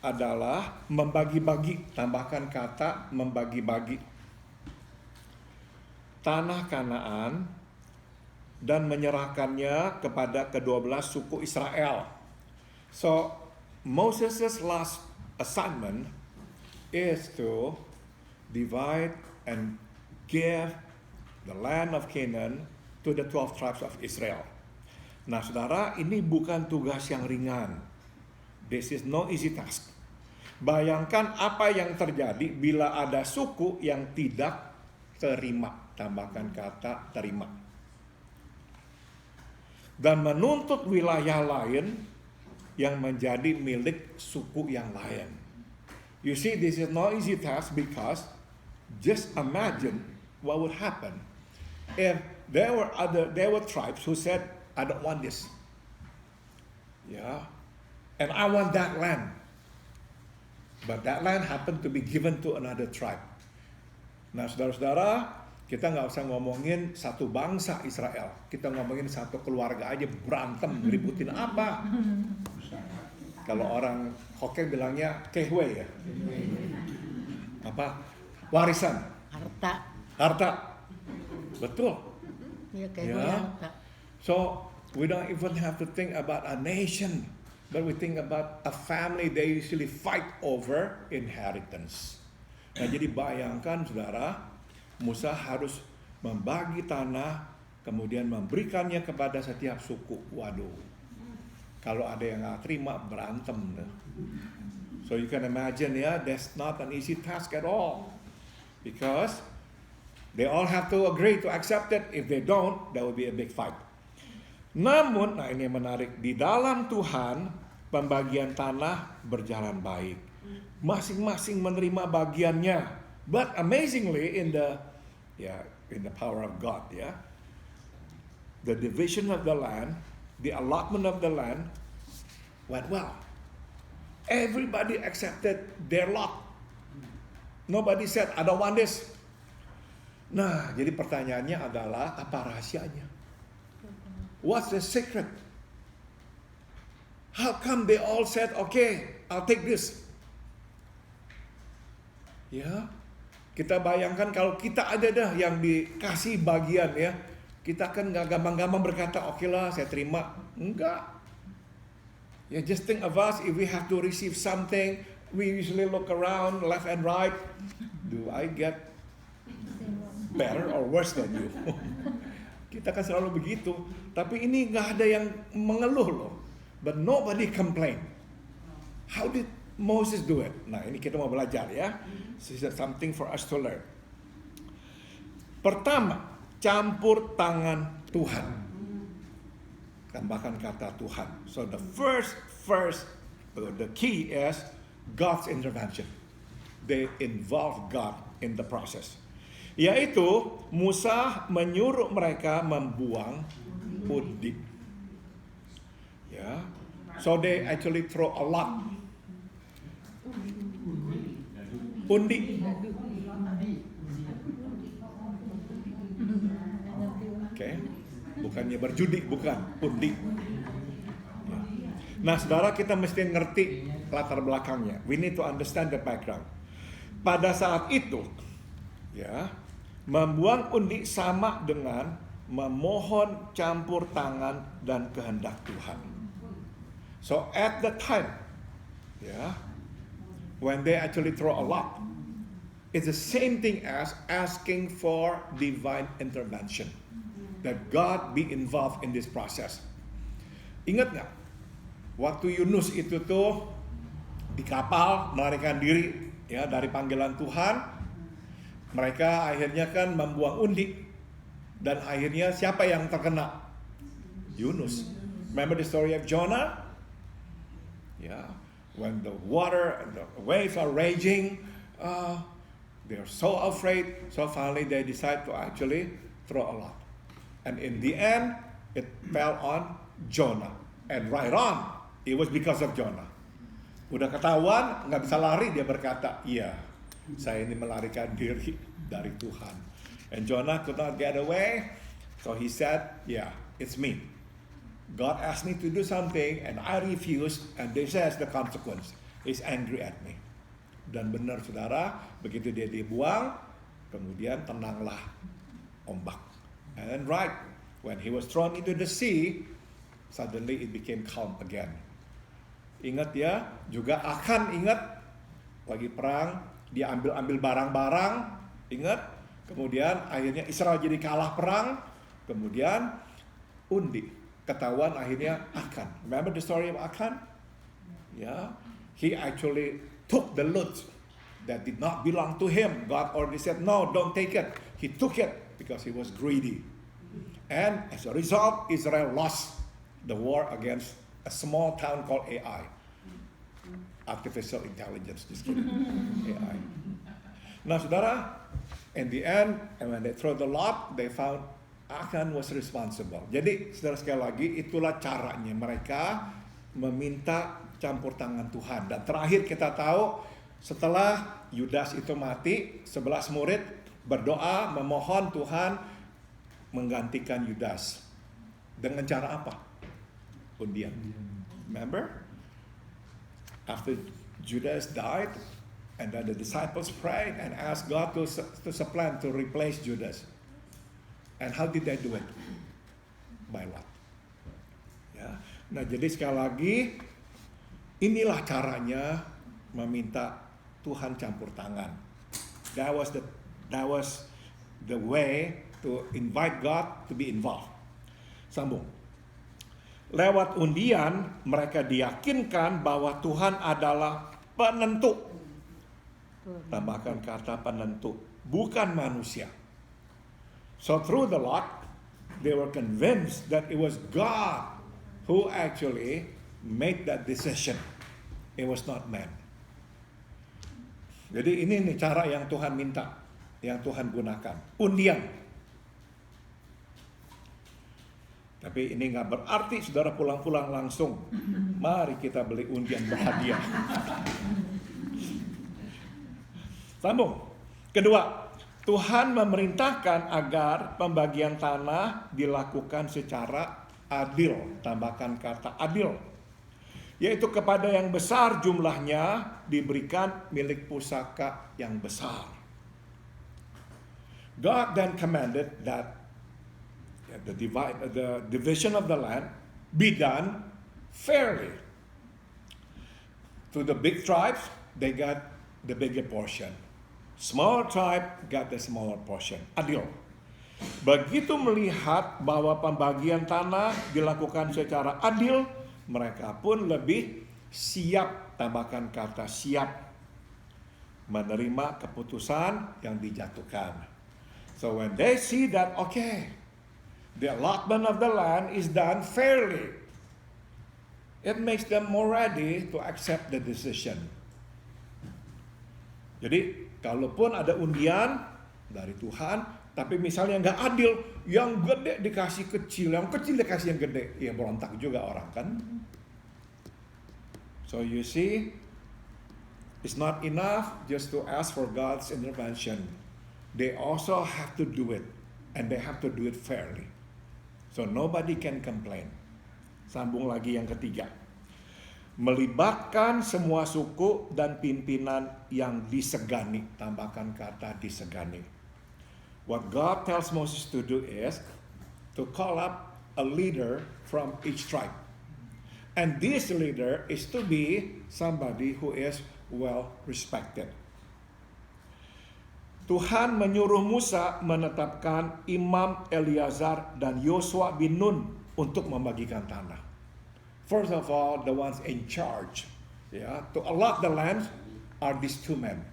adalah membagi-bagi, tambahkan kata membagi-bagi tanah Kanaan dan menyerahkannya kepada ke-12 suku Israel. So, Moses' last assignment is to divide and give the land of Canaan to the 12 tribes of Israel. Nah, saudara, ini bukan tugas yang ringan. This is no easy task. Bayangkan apa yang terjadi bila ada suku yang tidak terima. Tambahkan kata terima. Dan menuntut wilayah lain yang menjadi milik suku yang lain. You see, this is no easy task because just imagine what would happen if there were tribes who said, I don't want this. Yeah. And I want that land. But that land happened to be given to another tribe. Nah, saudara-saudara, kita nggak usah ngomongin satu bangsa Israel. Kita ngomongin satu keluarga aja berantem, ngeributin apa. Kalau orang Hokkien bilangnya kehwe ya. Apa? Warisan. Harta. Betul. Ya, kehwe harta. So, we don't even have to think about a nation. But we think about a family, they usually fight over inheritance. Nah, jadi bayangkan saudara, Musa harus membagi tanah, kemudian memberikannya kepada setiap suku. Waduh, kalau ada yang nggak terima, berantem. So you can imagine ya, that's not an easy task at all. Because they all have to agree to accept it. If they don't, there will be a big fight. Namun, nah ini menarik, di dalam Tuhan pembagian tanah berjalan baik. Masing-masing menerima bagiannya. But amazingly in the power of God, the division of the land, the allotment of the land went well. Everybody accepted their lot. Nobody said, I don't want this. Nah, jadi pertanyaannya adalah apa rahasianya? What's the secret? How come they all said, okay, I'll take this? Ya, kita bayangkan kalau kita ada dah yang dikasih bagian ya, kita kan nggak gampang-gampang berkata, oke lah, saya terima. Enggak. Ya, just think of us, if we have to receive something, we usually look around left and right. Do I get better or worse than you? Kita kan selalu begitu. Tapi ini nggak ada yang mengeluh loh. But nobody complain. How did Moses do it? Nah, ini kita mau belajar ya. This is something for us to learn. Pertama, campur tangan Tuhan. Tambahkan kata Tuhan. So the the key is God's intervention. They involve God in the process. Yaitu Musa menyuruh mereka membuang undi. Ya. So they actually throw a lot. Undi. Oke. Bukannya berjudi, bukan. Undi. Ya. Nah, saudara, kita mesti ngerti latar belakangnya. We need to understand the background. Pada saat itu, ya, membuang undi sama dengan memohon campur tangan dan kehendak Tuhan. So at the time, when they actually throw a lot, it's the same thing as asking for divine intervention. That God be involved in this process. Ingat nggak? Waktu Yunus itu tuh di kapal melarikan diri ya dari panggilan Tuhan. Mereka akhirnya kan membuang undi. Dan akhirnya siapa yang terkena? Yunus. Remember the story of Jonah? When the water and the waves are raging, they're so afraid. So finally they decide to actually throw a lot. And in the end, it fell on Jonah. And right on, it was because of Jonah. Udah ketahuan, nggak bisa lari, dia berkata, iya, saya ini melarikan diri dari Tuhan. And Jonah could not get away, so he said, yeah, it's me. God asked me to do something, and I refused, and this is the consequence. He's angry at me. Dan benar saudara, begitu dia dibuang, kemudian tenanglah ombak. And then right, when he was thrown into the sea, suddenly it became calm again. Ingat ya, juga Akan ingat, lagi perang, dia ambil barang-barang, ingat, kemudian akhirnya Israel jadi kalah perang, kemudian undi, ketahuan akhirnya Akan. Remember the story of Akan? Yeah, he actually took the loot that did not belong to him. God already said, no, don't take it. He took it because he was greedy. And as a result, Israel lost the war against a small town called Ai. Artificial intelligence, just kidding. AI. Nah saudara, in the end, and when they throw the lot, they found Akan was responsible. Jadi saudara sekali lagi, itulah caranya mereka meminta campur tangan Tuhan. Dan terakhir kita tahu, setelah Yudas itu mati, 11 murid berdoa memohon Tuhan menggantikan Yudas. Dengan cara apa? Undian. Remember? After Judas died, and then the disciples prayed and asked God to supplant, to replace Judas. And how did they do it? By what? Ya. Nah, jadi sekali lagi, inilah caranya meminta Tuhan campur tangan. That was the way to invite God to be involved. Sambung. Lewat undian, mereka diyakinkan bahwa Tuhan adalah penentu. Tambahkan kata penentu, bukan manusia. So through the lot, they were convinced that it was God who actually made that decision. It was not man. Jadi ini nih cara yang Tuhan minta, yang Tuhan gunakan. Undian. Tapi ini nggak berarti saudara pulang-pulang langsung. Mari kita beli undian berhadiah. Sambung. Kedua, Tuhan memerintahkan agar pembagian tanah dilakukan secara adil. Tambahkan kata adil. Yaitu kepada yang besar jumlahnya diberikan milik pusaka yang besar. God then commanded that the division of the land be done fairly. To the big tribes, they got the bigger portion. Small tribe got the smaller portion. Adil. Begitu melihat bahwa pembagian tanah dilakukan secara adil, mereka pun lebih siap, tambahkan kata siap, menerima keputusan yang dijatuhkan. So when they see that, okay, the allotment of the land is done fairly, it makes them more ready to accept the decision. Jadi, kalaupun ada undian dari Tuhan, tapi misalnya nggak adil, yang gede dikasih kecil, yang kecil dikasih yang gede, ya berontak juga orang kan. So you see, it's not enough just to ask for God's intervention. They also have to do it, and they have to do it fairly. So nobody can complain. Sambung lagi yang ketiga. Melibatkan semua suku dan pimpinan yang disegani. Tambahkan kata disegani. What God tells Moses to do is to call up a leader from each tribe. And this leader is to be somebody who is well respected. Tuhan menyuruh Musa menetapkan Imam Eleazar dan Yosua bin Nun untuk membagikan tanah. First of all, the ones in charge, to allot the land are these two men,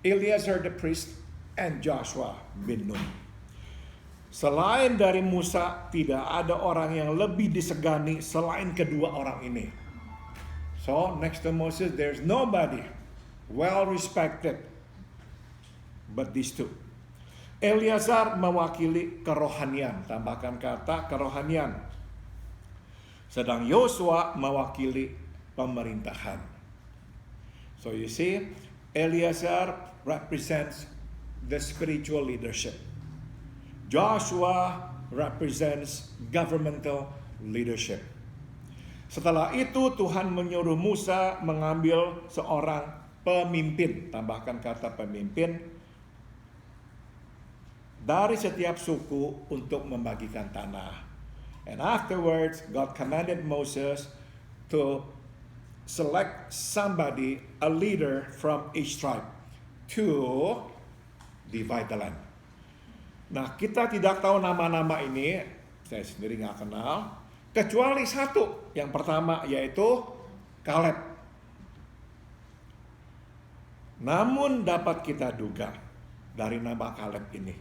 Eleazar the priest and Joshua bin Nun. Selain dari Musa, tidak ada orang yang lebih disegani selain kedua orang ini. So next to Moses, there's nobody well respected but these two. Eleazar mewakili kerohanian, tambahkan kata kerohanian. Sedang Yosua mewakili pemerintahan. So you see, Eleazar represents the spiritual leadership. Joshua represents governmental leadership. Setelah itu Tuhan menyuruh Musa mengambil seorang pemimpin, tambahkan kata pemimpin, dari setiap suku untuk membagikan tanah. And afterwards, God commanded Moses to select somebody, a leader from each tribe, to divide the land. Nah, kita tidak tahu nama-nama ini, saya sendiri nggak kenal, kecuali satu. Yang pertama yaitu Kaleb. Namun dapat kita duga dari nama Kaleb ini,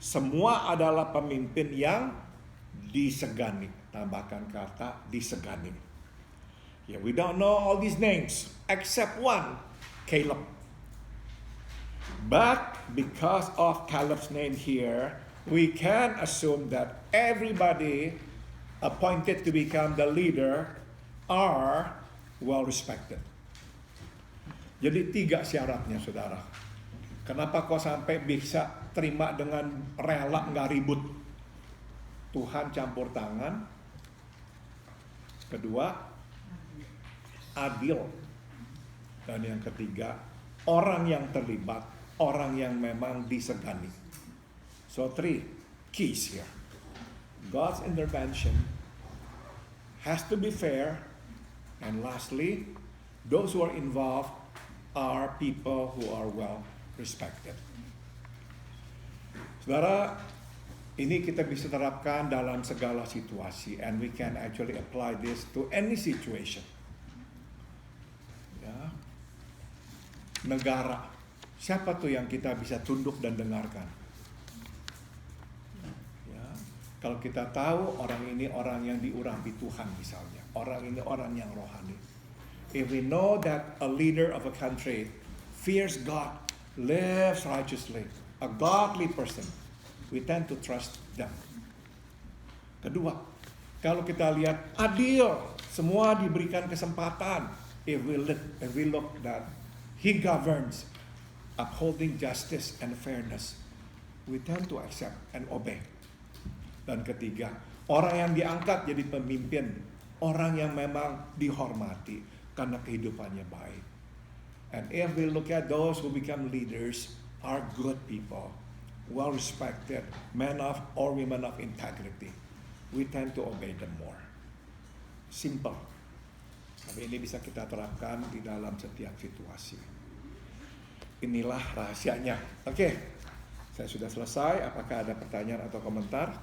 semua adalah pemimpin yang disegani. Tambahkan kata disegani. Yeah, we don't know all these names except one, Caleb. But because of Caleb's name here, we can assume that everybody appointed to become the leader are well respected. Jadi 3 syaratnya, saudara. Kenapa kau sampai bisa terima dengan rela, nggak ribut? Tuhan campur tangan. Kedua, adil. Dan yang ketiga, orang yang terlibat, orang yang memang disegani. So 3 keys here. God's intervention has to be fair. And lastly, those who are involved are people who are well respected. Saudara, ini kita bisa terapkan dalam segala situasi, and we can actually apply this to any situation. Ya. Negara, siapa tuh yang kita bisa tunduk dan dengarkan? Ya. Kalau kita tahu orang ini orang yang diurapi Tuhan misalnya, orang ini orang yang rohani. If we know that a leader of a country fears God, lives righteously, a godly person, we tend to trust them. Kedua, kalau kita lihat adil, semua diberikan kesempatan. If we look that He governs, upholding justice and fairness, we tend to accept and obey. Dan ketiga, orang yang diangkat jadi pemimpin, orang yang memang dihormati karena kehidupannya baik. And if we look at those who become leaders, are good people, well respected, men of or women of integrity, we tend to obey them more. Simple. Tapi ini bisa kita terapkan di dalam setiap situasi. Inilah rahasianya. Oke, saya sudah selesai. Apakah ada pertanyaan atau komentar?